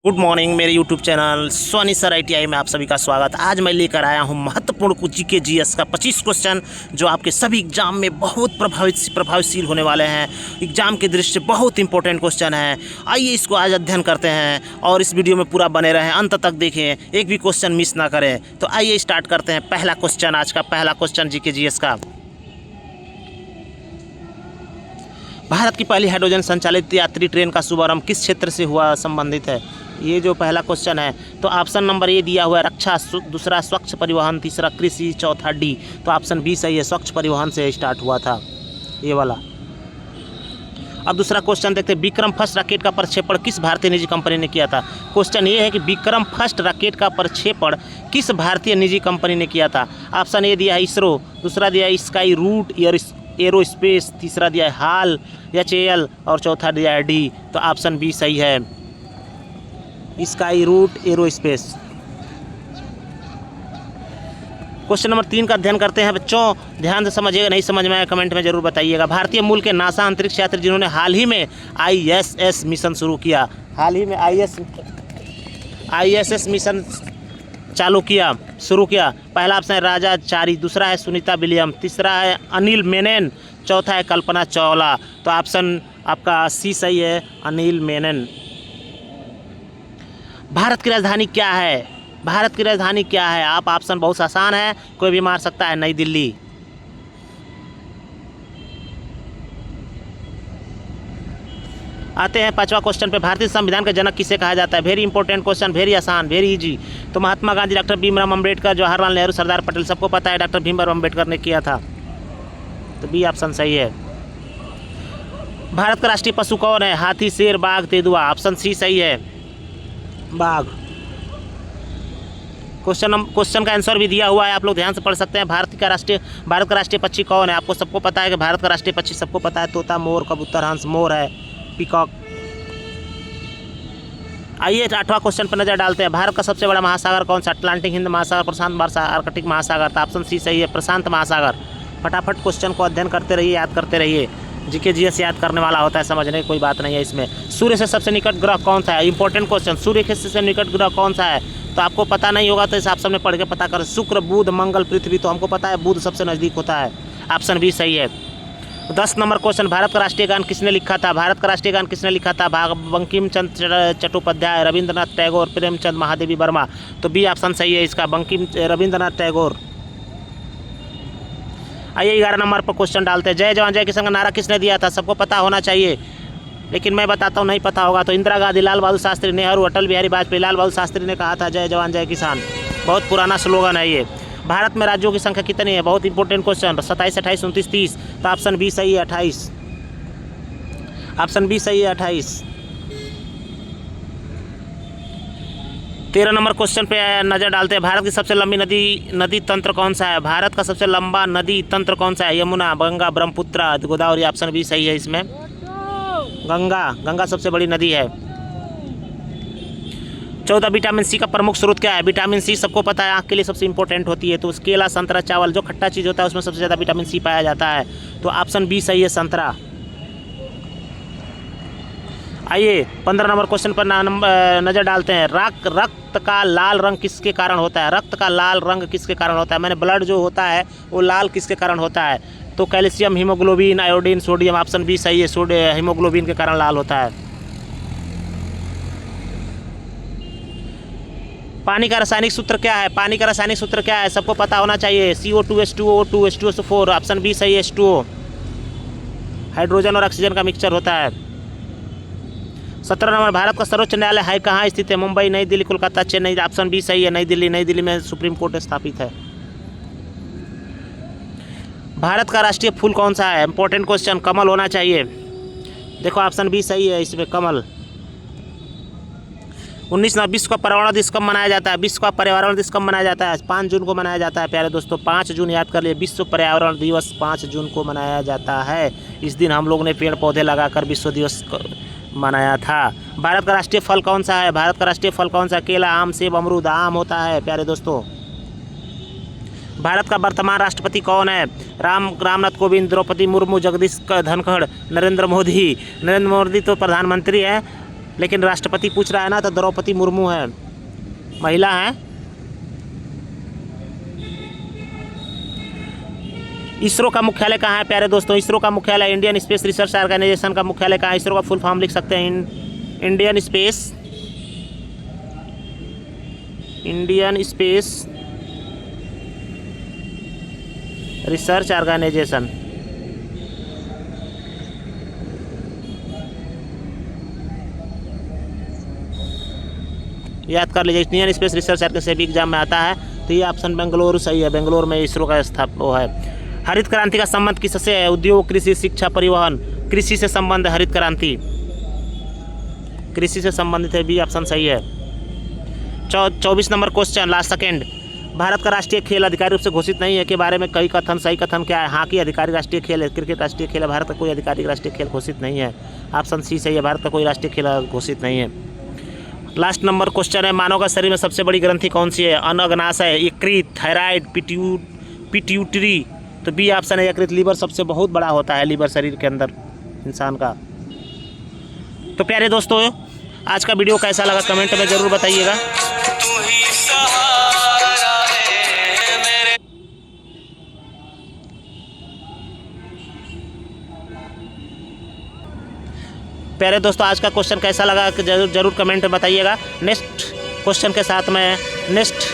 Good morning मेरे YouTube channel Soni sir ITI में आप सभी का स्वागत। आज मैं लेकर आया हूं महत्वपूर्ण कुछ जीके जीएस का 25 क्वेश्चन जो आपके सभी एग्जाम में बहुत प्रभावशील होने वाले हैं। एग्जाम की दृष्टि से बहुत इंपॉर्टेंट क्वेश्चन है। आइए इसको आज अध्ययन करते हैं और इस वीडियो में पूरा बने रहें, अंत तक देखें, एक भी क्वेश्चन मिस ना करें। तो आइए स्टार्ट करते हैं। पहला क्वेश्चन, आज का पहला क्वेश्चन जीके जीएस का। भारत की पहली हाइड्रोजन संचालित यात्री ट्रेन का शुभारंभ किस क्षेत्र से हुआ संबंधित है? ये जो पहला क्वेश्चन है तो ऑप्शन नंबर ए दिया हुआ है रक्षा, दूसरा स्वच्छ परिवहन, तीसरा कृषि, चौथा डी। तो ऑप्शन बी सही है, स्वच्छ परिवहन से स्टार्ट हुआ था ये वाला। अब दूसरा क्वेश्चन देखते हैं, विक्रम फर्स्ट रॉकेट का प्रक्षेपण किस भारतीय निजी कंपनी ने किया था? क्वेश्चन ये है कि विक्रम फर्स्ट रॉकेट का प्रक्षेपण किस भारतीय निजी कंपनी ने किया था? ऑप्शन ए दिया है इसरो, दूसरा दिया है स्काई रूट एरोस्पेस, तीसरा दिया है हाल HAL और चौथा दिया है डी। तो ऑप्शन बी सही है, Skyroot aerospace. Question number 3 का अध्ययन करते हैं बच्चों, ध्यान से समझिएगा, नहीं समझ में आया कमेंट में जरूर बताइएगा। भारतीय मूल के नासा अंतरिक्ष यात्री जिन्होंने हाल ही में ISS मिशन शुरू किया, हाल ही में ISS मिशन शुरू किया। पहला ऑप्शन है राजा चारी, दूसरा है सुनीता विलियम, तीसरा है अनिल मेनन, चौथा है कल्पना चावला। तो ऑप्शन आपका सी सही है, अनिल मेनन। भारत की राजधानी क्या है? भारत की राजधानी क्या है? आप ऑप्शन बहुत आसान है, कोई भी मार सकता है, नई दिल्ली। आते हैं 5वां क्वेश्चन पे, भारतीय संविधान के जनक किसे कहा जाता है? वेरी इंपॉर्टेंट क्वेश्चन, वेरी आसान, वेरी इजी। तो महात्मा गांधी, डॉक्टर भीमराव अम्बेडकर, जवाहरलाल नेहरू, सरदार पटेल, सबको पता है डॉक्टर भीमराव अम्बेडकर ने किया था। तो बी ऑप्शन सही है। भारत का राष्ट्रीय पशु कौन है? हाथी, शेर, बाघ, तेंदुआ। ऑप्शन सी सही है, बाघ। क्वेश्चन का आंसर भी दिया हुआ है, आप लोग ध्यान से पढ़ सकते हैं। भारत का राष्ट्रीय पक्षी कौन है? आपको सबको पता है कि भारत का राष्ट्रीय पक्षी सबको पता है, तोता, मोर, कबूतर, हंस, मोर है, पीकॉक। आइए 8वां क्वेश्चन पर नजर डालते हैं। भारत का सबसे बड़ा महासागर कौन सा? अटलांटिक, हिंद महासागर, प्रशांत महासागर, आर्कटिक महासागर। तो ऑप्शन सी सही है, प्रशांत महासागर। फटाफट क्वेश्चन को अध्ययन करते रहिए, याद करते रहिए। जीके जीएस याद करने वाला होता है, समझने की कोई बात नहीं है इसमें। सूर्य से सबसे निकट ग्रह कौन सा है? इंपॉर्टेंट क्वेश्चन, सूर्य के सबसे निकट ग्रह कौन सा है? तो आपको पता नहीं होगा तो इस ऑप्शन में पढ़ के पता करें। शुक्र, बुध, मंगल, पृथ्वी। तो हमको पता है बुध सबसे नज़दीक होता है, ऑप्शन बी सही है। 10 नंबर क्वेश्चन, भारत का राष्ट्रीय गान किसने लिखा था? भारत का राष्ट्रीय गान किसने लिखा था? बंकिम चंद्र चट्टोपाध्याय, रविंद्रनाथ टैगोर, प्रेमचंद महादेवी वर्मा। तो बी ऑप्शन सही है इसका, रविंद्रनाथ टैगोर। आइए 11 नंबर पर क्वेश्चन डालते हैं, जय जवान जय किसान का नारा किसने दिया था? सबको पता होना चाहिए, लेकिन मैं बताता हूँ, नहीं पता होगा तो इंदिरा गांधी, लाल बहादुर शास्त्री, नेहरू, अटल बिहारी वाजपेयी। लाल बहादुर शास्त्री ने कहा था जय जवान जय किसान, बहुत पुराना स्लोगन है ये। भारत में राज्यों की संख्या कितनी है? बहुत इंपॉर्टेंट क्वेश्चन, 27, 28, 29, 30। तो ऑप्शन बी सही है, 28। ऑप्शन बी सही है, 28। 13 नंबर क्वेश्चन पे नजर डालते हैं, भारत की सबसे लंबी नदी तंत्र कौन सा है? भारत का सबसे लंबा नदी तंत्र कौन सा है? यमुना, गंगा, ब्रह्मपुत्र, गोदावरी। ऑप्शन बी सही है इसमें, गंगा सबसे बड़ी नदी है। 14 विटामिन सी का प्रमुख स्रोत क्या है? विटामिन सी सबको पता है, आँख के लिए सबसे इंपॉर्टेंट होती है। तो केला, संतरा, चावल, जो खट्टा चीज़ होता है उसमें सबसे ज़्यादा विटामिन सी पाया जाता है। तो ऑप्शन बी सही है, संतरा। आइए 15 नंबर क्वेश्चन पर नज़र डालते हैं, रक्त का लाल रंग किसके कारण होता है? रक्त का लाल रंग किसके कारण होता है? मैंने ब्लड जो होता है वो लाल किसके कारण होता है? तो calcium, haemoglobin, iodine, sodium. Option B सही है, हीमोग्लोबिन के कारण लाल होता है। पानी का रासायनिक सूत्र क्या है? पानी का रासायनिक सूत्र क्या है? सबको पता होना चाहिए, CO2 H2O 2 H2SO4। Option B सही है, H2O। हाइड्रोजन और ऑक्सीजन का मिक्सचर होता है। 17 नंबर, भारत का सर्वोच्च न्यायालय है कहाँ स्थित है? मुंबई, नई दिल्ली, कोलकाता, चेन्नई। ऑप्शन बी सही है, नई दिल्ली। नई दिल्ली में सुप्रीम कोर्ट स्थापित है। भारत का राष्ट्रीय फूल कौन सा है? इंपॉर्टेंट क्वेश्चन, कमल होना चाहिए। देखो ऑप्शन बी सही है इसमें, कमल। 19 विश्व का पर्यावरण दिवस कब मनाया जाता है? विश्व का पर्यावरण दिवस कब मनाया जाता है? 5 जून को मनाया जाता है प्यारे दोस्तों, 5 जून याद कर लिए। विश्व पर्यावरण दिवस 5 जून को मनाया जाता है। इस दिन हम लोग ने पेड़ पौधे लगाकर विश्व दिवस मनाया था। भारत का राष्ट्रीय फल कौन सा है? भारत का राष्ट्रीय फल कौन सा? केला, आम, सेब, अमरूद। आम होता है प्यारे दोस्तों। भारत का वर्तमान राष्ट्रपति कौन है? रामनाथ कोविंद, द्रौपदी मुर्मू, जगदीश धनखड़, नरेंद्र मोदी। नरेंद्र मोदी तो प्रधानमंत्री हैं, लेकिन राष्ट्रपति पूछ रहा है ना, तो द्रौपदी मुर्मू है, महिला है। इसरो का मुख्यालय कहाँ है प्यारे दोस्तों? इसरो का मुख्यालय, इंडियन स्पेस रिसर्च ऑर्गेनाइजेशन का मुख्यालय कहाँ है? इसरो का फुल फॉर्म लिख सकते हैं, इंडियन स्पेस रिसर्च ऑर्गेनाइजेशन। याद कर लीजिए, इंडियन स्पेस रिसर्च ऑर्गेनाइजेशन भी एग्जाम में आता है, तो ये ऑप्शन बेंगलुरु सही है। बेंगलुरु में इसरो का वो है। हरित क्रांति का संबंध किससे है? उद्योग, कृषि, शिक्षा, परिवहन। कृषि से संबंध, हरित क्रांति कृषि से संबंधित है, बी ऑप्शन सही है। 24 number question, last second. Bharat का राष्ट्रीय खेल आधिकारिक रूप से घोषित नहीं है के बारे में कई कथन, सही कथन क्या है? हॉकी आधिकारिक राष्ट्रीय खेल है, क्रिकेट राष्ट्रीय खेल है, भारत का कोई आधिकारिक राष्ट्रीय खेल घोषित नहीं है। ऑप्शन सी सही है, भारत का कोई राष्ट्रीय खेल घोषित नहीं है। लास्ट नंबर क्वेश्चन है, मानव का शरीर में सबसे बड़ी ग्रंथि कौन सी है? अनग्नाशय, यकृत, थायराइड, पिट्यूटरी। तो बी ऑप्शन है यकृत। लीवर सबसे बहुत बड़ा होता है, लीवर शरीर के अंदर इंसान का। तो प्यारे दोस्तों, आज का वीडियो कैसा लगा कमेंट में ज़रूर बताइएगा। प्यारे दोस्तों, आज का क्वेश्चन कैसा लगा जरूर कमेंट में बताइएगा। नेक्स्ट क्वेश्चन के साथ मैं नेक्स्ट